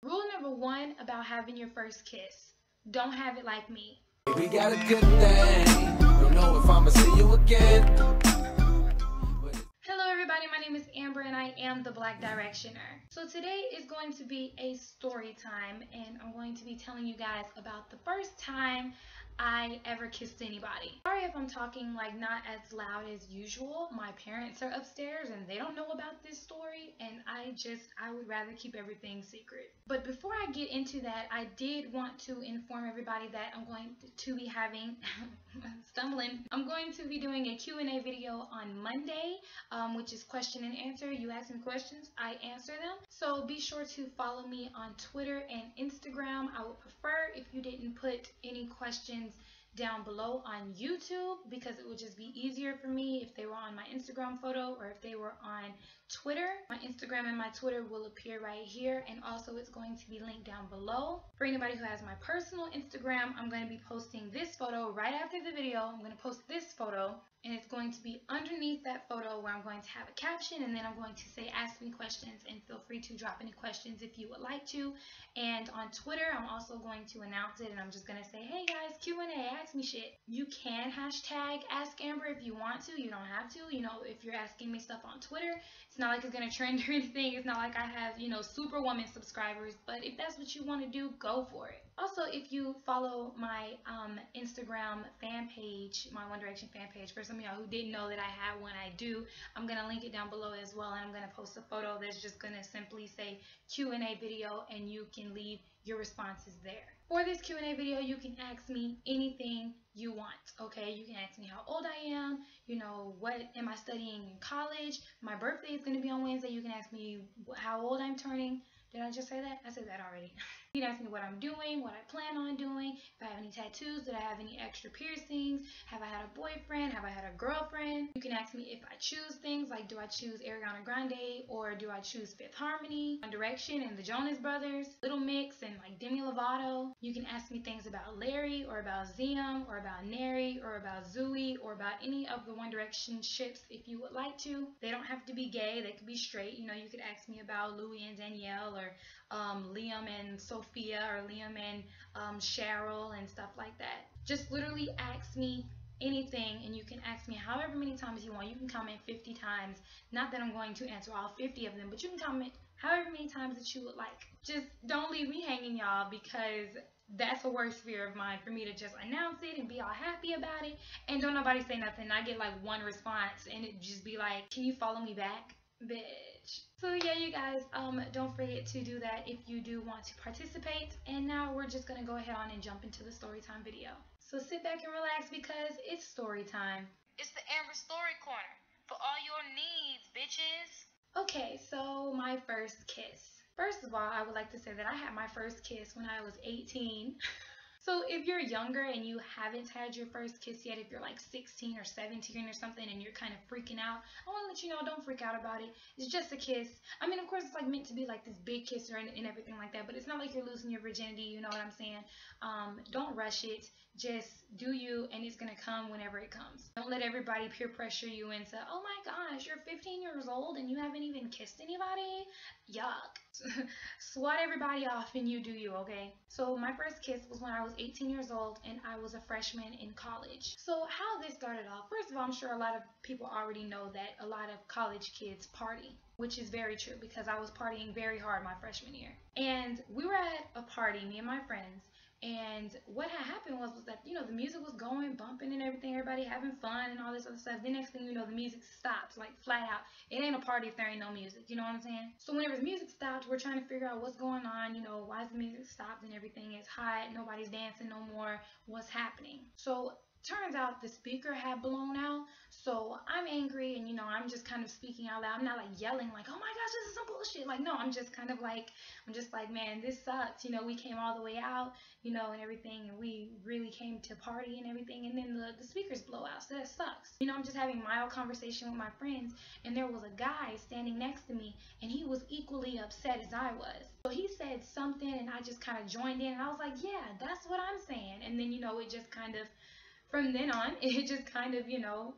Rule number one about having your first kiss: don't have it like me. We got a good thing. Don't know if I'ma see you again. Hello everybody, my name is Amber and I am the Black Directioner. So today is going to be a story time and I'm going to be telling you guys about the first time I ever kissed anybody. Sorry if I'm talking like not as loud as usual. My parents are upstairs and they don't know about this story and I would rather keep everything secret. But before I get into that, I did want to inform everybody that I'm going to be having, I'm going to be doing a Q&A video on Monday, which is question and answer. You ask me questions, I answer them. So be sure to follow me on Twitter and Instagram. I would prefer if you didn't put any questions down below on YouTube because it would just be easier for me if they were on my Instagram photo or if they were on Twitter. My Instagram and my Twitter will appear right here, and also it's going to be linked down below. For anybody who has my personal Instagram, I'm going to be posting this photo right after the video. I'm going to post this photo and it's going to be underneath that photo where I'm going to have a caption, and then I'm going to say ask me questions, and feel free to drop any questions if you would like to. And on Twitter I'm also going to announce it, and I'm just going to say, hey guys, Q&A, ask me shit. You can hashtag ask Amber if you want to. You don't have to. You know, if you're asking me stuff on Twitter, it's not like it's going to trend or anything. It's not like I have, you know, superwoman subscribers, but if that's what you want to do, go for it. Also, if you follow my Instagram fan page, my One Direction fan page, for some of y'all who didn't know that I had one, I do. I'm going to link it down below as well, and I'm going to post a photo that's just going to simply say Q&A video, and you can leave your responses there. For this Q&A video, you can ask me anything you want, okay? You can ask me how old I am, you know, what am I studying in college. My birthday is going to be on Wednesday. You can ask me how old I'm turning. Did I just say that? I said that already. You can ask me what I'm doing, what I plan on doing, if I have any tattoos, did I have any extra piercings, have I had a boyfriend, have I had a girlfriend. You can ask me if I choose things, like do I choose Ariana Grande or do I choose Fifth Harmony, One Direction and the Jonas Brothers, Little Mix and like Demi Lovato. You can ask me things about Larry or about Ziam or about Neri or about Zooey or about any of the One Direction ships if you would like to. They don't have to be gay, they could be straight. You know, you could ask me about Louis and Danielle, or Liam and Sophia, or Liam and Cheryl and stuff like that. Just literally ask me anything, and you can ask me however many times you want. You can comment 50 times. Not that I'm going to answer all 50 of them, but you can comment however many times that you would like. Just don't leave me hanging, y'all, because that's a worst fear of mine, for me to just announce it and be all happy about it and don't nobody say nothing. I get like one response and it just be like, can you follow me back, bitch? So yeah, you guys, don't forget to do that if you do want to participate. And now we're just gonna go ahead on and jump into the story time video. So sit back and relax because it's story time. It's the Amber Story Corner for all your needs, bitches. Okay, so my first kiss. First of all, I would like to say that I had my first kiss when I was 18. So if you're younger and you haven't had your first kiss yet, if you're like 16 or 17 or something and you're kind of freaking out, I want to let you know, don't freak out about it. It's just a kiss. I mean, of course, it's like meant to be like this big kiss and everything like that, but it's not like you're losing your virginity, you know what I'm saying? Don't rush it. Just do you, and it's going to come whenever it comes. Don't let everybody peer pressure you into, oh my gosh, you're 15 years old and you haven't even kissed anybody? Yuck. Swat everybody off and you do you, okay? So my first kiss was when I was 18 years old and I was a freshman in college. So how this started off, first of all, I'm sure a lot of people already know that a lot of college kids party, which is very true because I was partying very hard my freshman year. And we were at a party, me and my friends, and what had happened was that, you know, the music was going, bumping and everything, everybody having fun and all this other stuff. The next thing you know, the music stops, like flat out. It ain't a party if there ain't no music, you know what I'm saying? So whenever the music stopped, we're trying to figure out what's going on, you know, why is the music stopped and everything is hot, nobody's dancing no more, what's happening? So turns out the speaker had blown out, so I'm angry and, you know, I'm just kind of speaking out loud. I'm not like yelling like, oh my gosh, this is some bullshit. Like, no, I'm just like, man, this sucks. You know, we came all the way out, you know, and everything, and we really came to party and everything, and then the speakers blow out, so that sucks. You know, I'm just having mild conversation with my friends, and there was a guy standing next to me, and he was equally upset as I was. So he said something, and I just kind of joined in, and I was like, yeah, that's what I'm saying. And then, you know, it just kind of, from then on, it just kind of, you know,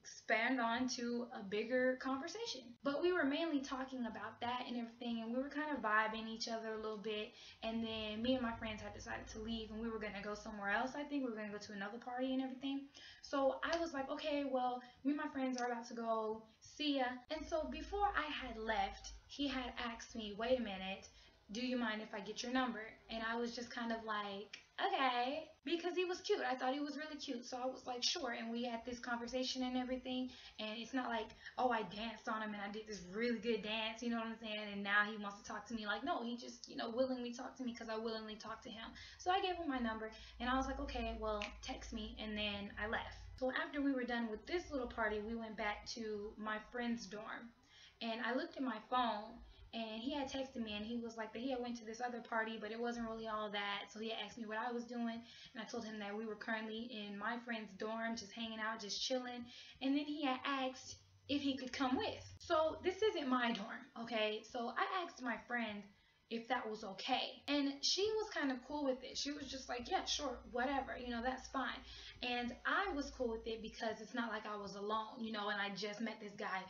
expand on to a bigger conversation. But we were mainly talking about that and everything, and we were kind of vibing each other a little bit. And then me and my friends had decided to leave, and we were gonna go somewhere else. I think we were gonna go to another party and everything. So I was like, okay, well, me and my friends are about to go. See ya. And so before I had left, he had asked me, wait a minute, do you mind if I get your number? And I was just kind of like, okay, because he was cute. I thought he was really cute. So I was like, sure. And we had this conversation and everything. And it's not like, oh, I danced on him and I did this really good dance, you know what I'm saying? And now he wants to talk to me. Like, no, he just, willingly talked to me because I willingly talked to him. So I gave him my number and I was like, okay, well, text me. And then I left. So after we were done with this little party, we went back to my friend's dorm. And I looked at my phone, and he had texted me, and he was like that he had went to this other party, but it wasn't really all that. So he asked me what I was doing, and I told him that we were currently in my friend's dorm, just hanging out, just chilling. And then he had asked if he could come with. So this isn't my dorm, okay? So I asked my friend if that was okay, and she was kind of cool with it. She was just like, yeah, sure, whatever, that's fine. And I was cool with it because it's not like I was alone, and I just met this guy,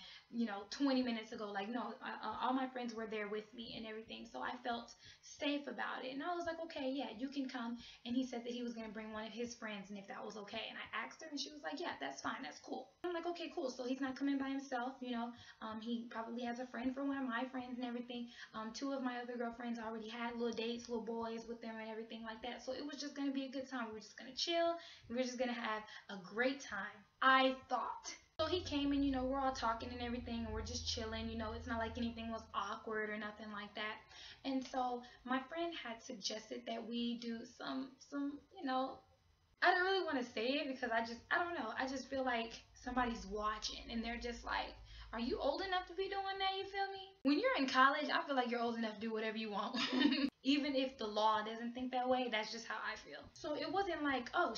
20 minutes ago. Like, no, all my friends were there with me and everything. So I felt safe about it. And I was like, okay, yeah, you can come. And he said that he was going to bring one of his friends and if that was okay. And I asked her and she was like, yeah, that's fine. That's cool. I'm like, okay, cool. So he's not coming by himself, he probably has a friend for one of my friends and everything. Two of my other girlfriends already had little dates, little boys with them and everything like that. So it was just going to be a good time. We were just going to chill. We were just going to have a great time, I thought. So he came and, we're all talking and everything and we're just chilling, it's not like anything was awkward or nothing like that. And so my friend had suggested that we do some, I don't really want to say it because I don't know. I just feel like somebody's watching and they're just like, are you old enough to be doing that? You feel me? When you're in college, I feel like you're old enough to do whatever you want. Even if the law doesn't think that way, that's just how I feel. So it wasn't like, oh,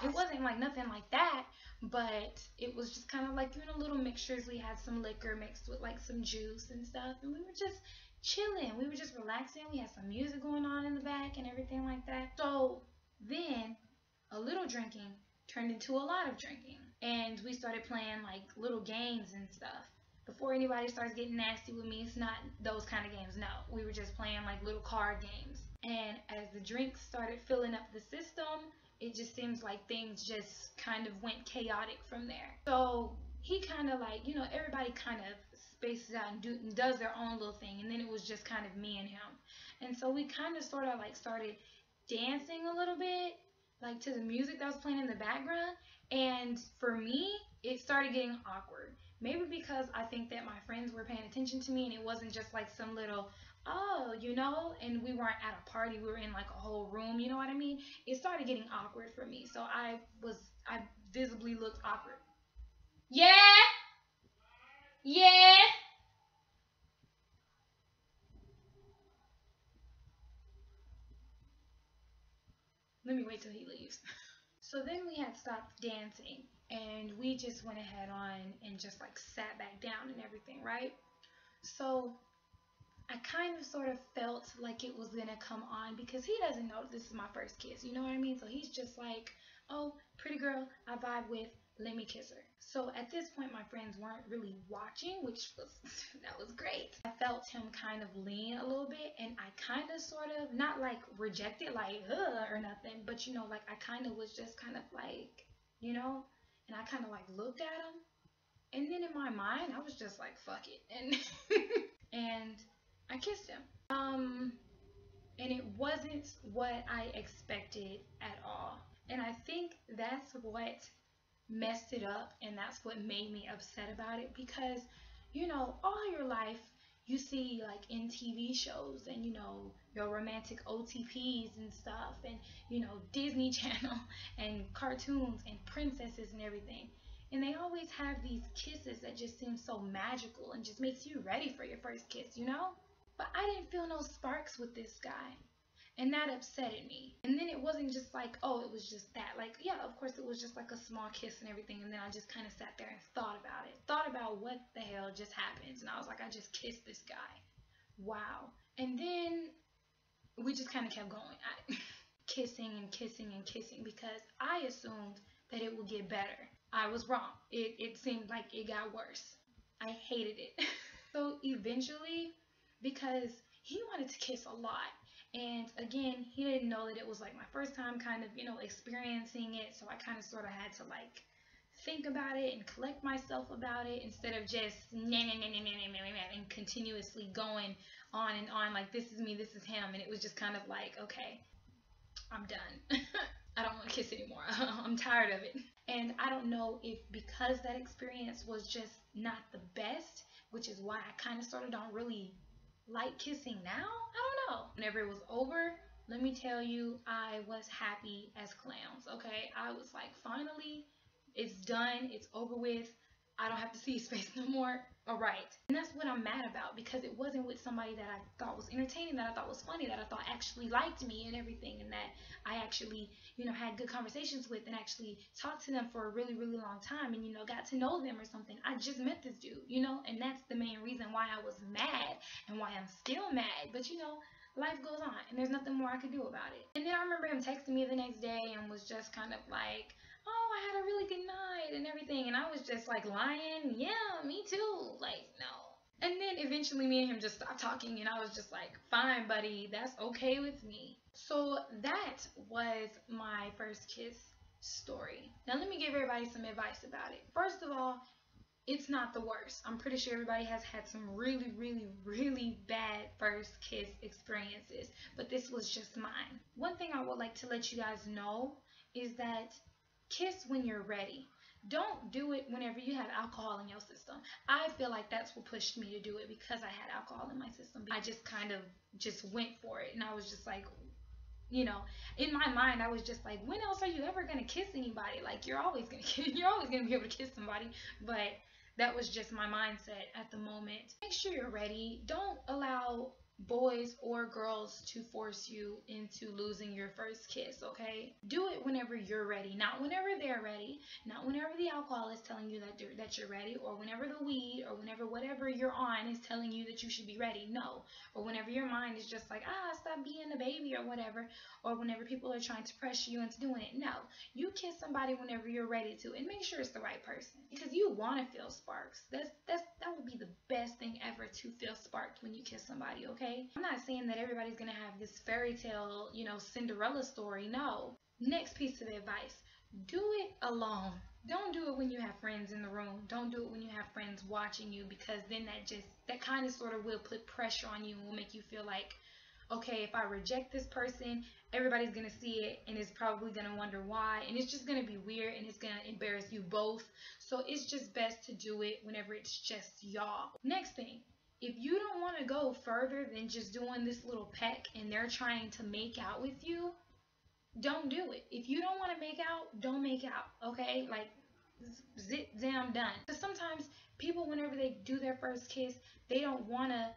it wasn't like nothing like that, but it was just kind of like, little mixtures. We had some liquor mixed with like some juice and stuff, and we were just chilling. We were just relaxing. We had some music going on in the back and everything like that. So then a little drinking turned into a lot of drinking, and we started playing like little games and stuff. Before anybody starts getting nasty with me, it's not those kind of games. No, we were just playing like little card games. And as the drinks started filling up the system, it just seems like things just kind of went chaotic from there. So he kind of like, everybody kind of spaces out and does their own little thing. And then it was just kind of me and him. And so we kind of sort of like started dancing a little bit, like to the music that was playing in the background. And for me, it started getting awkward. Maybe because I think that my friends were paying attention to me and it wasn't just like some little, oh, and we weren't at a party. We were in like a whole room, you know what I mean? It started getting awkward for me. So I visibly looked awkward. Yeah? Yeah? Let me wait till he leaves. So then we had stopped dancing and we just went ahead on and just like sat back down and everything, right? So I kind of sort of felt like it was gonna come on because he doesn't know this is my first kiss, you know what I mean? So he's just like, oh, pretty girl I vibe with, let me kiss her. So at this point my friends weren't really watching, which was that was great. I felt him kind of lean a little bit and I kind of sort of not like reject it like or nothing, but like I kind of was just kind of like, and I kind of like looked at him, and then in my mind I was just like fuck it, and and I kissed him. And it wasn't what I expected at all. And I think that's what messed it up and that's what made me upset about it because, all your life you see like in TV shows and, your romantic OTPs and stuff and, Disney Channel and cartoons and princesses and everything. And they always have these kisses that just seem so magical and just makes you ready for your first kiss, But I didn't feel no sparks with this guy. And that upsetted me. And then it wasn't just like, oh, it was just that. Like, yeah, of course it was just like a small kiss and everything. And then I just kind of sat there and thought about it. Thought about what the hell just happened. And I was like, I just kissed this guy. Wow. And then we just kind of kept going. kissing and kissing and kissing because I assumed that it would get better. I was wrong. It seemed like it got worse. I hated it. So eventually, because he wanted to kiss a lot, and again, he didn't know that it was like my first time kind of, experiencing it, so I kind of sort of had to like think about it and collect myself about it instead of just and continuously going on and on like this is me, this is him, and it was just kind of like, okay, I'm done. I don't want to kiss anymore. I'm tired of it. And I don't know if because that experience was just not the best, which is why I kind of sort of don't really like kissing now. I don't know. Whenever it was over, let me tell you, I was happy as clowns, okay? I was like, finally, it's done. It's over with. I don't have to see his face no more. All right. And that's what I'm mad about because it wasn't with somebody that I thought was entertaining, that I thought was funny, that I thought actually liked me and everything, and that I actually, had good conversations with and actually talked to them for a really, really long time and, got to know them or something. I just met this dude, and that's the main reason why I was mad and why I'm still mad. But, life goes on and there's nothing more I could do about it. And then I remember him texting me the next day and was just kind of like, oh, I had a really good night and everything. And I was just like lying. Yeah, me too. Like, no. And then eventually me and him just stopped talking and I was just like, fine, buddy, that's okay with me. So that was my first kiss story. Now let me give everybody some advice about it. First of all, it's not the worst. I'm pretty sure everybody has had some really, really, really bad first kiss experiences, but this was just mine. One thing I would like to let you guys know is that kiss when you're ready. Don't do it whenever you have alcohol in your system. I feel like that's what pushed me to do it because I had alcohol in my system. I just kind of just went for it and I was just like, in my mind, I was just like, when else are you ever gonna kiss anybody? Like you're always gonna be able to kiss somebody. But that was just my mindset at the moment. Make sure you're ready. Don't allow boys or girls to force you into losing your first kiss, okay? Do it whenever you're ready, not whenever they're ready, not whenever the alcohol is telling you that you're ready, or whenever the weed or whenever whatever you're on is telling you that you should be ready. No. Or whenever your mind is just like, stop being a baby or whatever, or whenever people are trying to pressure you into doing it. No. You kiss somebody whenever you're ready to, and make sure it's the right person because you want to feel sparks. That would be the best thing ever, to feel sparked when you kiss somebody, okay? I'm not saying that everybody's gonna have this fairy tale, Cinderella story. No. Next piece of advice: do it alone. Don't do it when you have friends in the room. Don't do it when you have friends watching you, because then that kind of sort of will put pressure on you and will make you feel like, okay, if I reject this person, everybody's going to see it and is probably going to wonder why, and it's just going to be weird and it's going to embarrass you both. So it's just best to do it whenever it's just y'all. Next thing, if you don't want to go further than just doing this little peck and they're trying to make out with you, don't do it. If you don't want to make out, don't make out, okay? Like, zit, zam, done. Because sometimes people, whenever they do their first kiss, they don't want to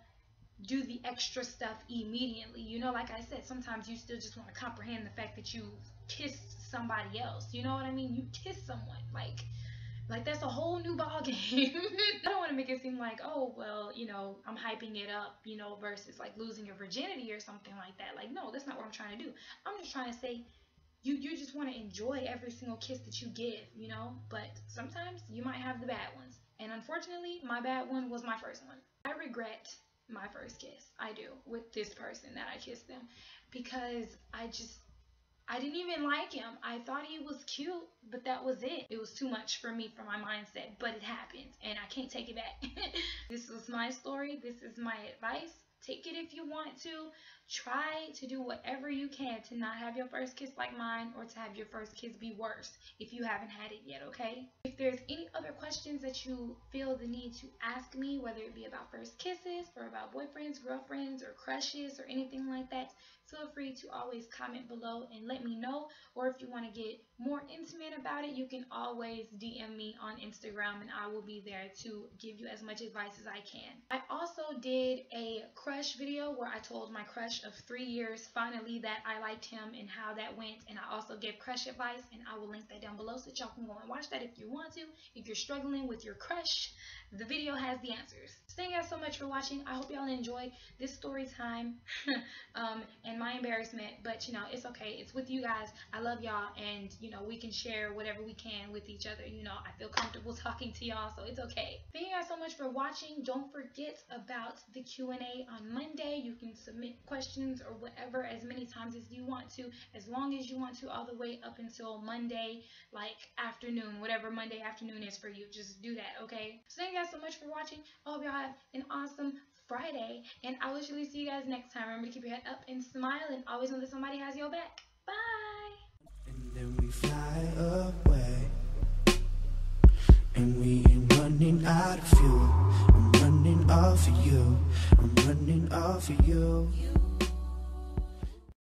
do the extra stuff immediately. Like I said, sometimes you still just want to comprehend the fact that you kissed somebody else. You know what I mean? You kiss someone. Like that's a whole new ball game. I don't want to make it seem like, oh, well, I'm hyping it up, versus like losing your virginity or something like that. Like, no, that's not what I'm trying to do. I'm just trying to say, you just want to enjoy every single kiss that you give, but sometimes you might have the bad ones. And unfortunately, my bad one was my first one. I regret my first kiss. I do, with this person that I kissed them, because I didn't even like him. I thought he was cute, but that was it. It was too much for me, for my mindset, but it happened and I can't take it back. This was my story. This is my advice. Take it if you want to. Try to do whatever you can to not have your first kiss like mine, or to have your first kiss be worse if you haven't had it yet, okay? If there's any other questions that you feel the need to ask me, whether it be about first kisses or about boyfriends, girlfriends, or crushes, or anything like that, feel free to always comment below and let me know. Or if you want to get more intimate about it, you can always DM me on Instagram and I will be there to give you as much advice as I can. I also did a crush video where I told my crush of 3 years finally that I liked him and how that went, and I also gave crush advice, and I will link that down below so that y'all can go and watch that if you want to. If you're struggling with your crush, the video has the answers. thank you guys so much for watching. I hope y'all enjoy this story time and my embarrassment, but you know, it's okay. It's with you guys. I love y'all, and you know, we can share whatever we can with each other. You know, I feel comfortable talking to y'all, so it's okay. Thank you guys so much for watching. Don't forget about the Q&A on Monday. You can submit questions or whatever as many times as you want to, as long as you want to, all the way up until Monday, like afternoon, whatever Monday afternoon is for you. Just do that, okay? So thank you guys so much for watching. I hope y'all have an awesome Friday, and I'll literally see you guys next time. Remember to keep your head up and smile, and always know that somebody has your back. Bye! And then we fly away, and we ain't running out of fuel. I'm running off of you, I'm running off of you.